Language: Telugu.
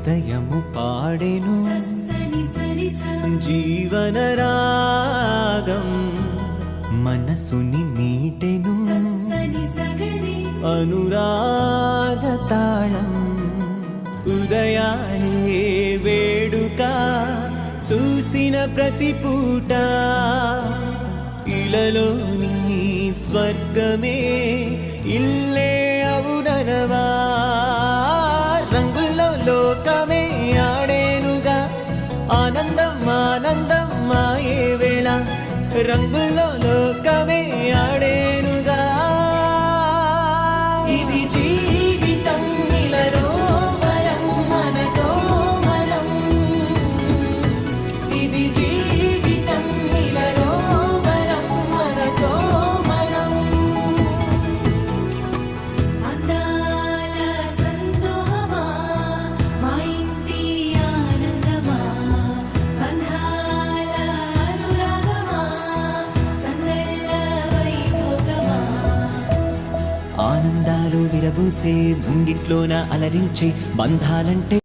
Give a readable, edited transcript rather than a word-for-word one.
హృదయము పాడెను జీవన రాగం మనసుని మీటెను అనురాగ తాళం ఉదయాలే వేడుక చూసిన ప్రతి పూట ఇలలోని స్వర్గమే ఇల్లే అవుననవా రంగుల్లో లోకమే ఆడేనుగా ఆనందం ఆనందం మాయే వేళ రంగుల్లో లోకమే ఆడేనుగా ఇది జీవితం ఇలలో వరం మనతో మనం ఇది జీవితం ఇలలో వరం మనతో మనం అందాల సంతోషమా మా ఇంటి ఆనందమా బంధాల అనురాగమా సందళ్ళ వైభోగమా ఆనందాలు విరబూసే ముంగిట్లోన అలరించే బంధాలంటే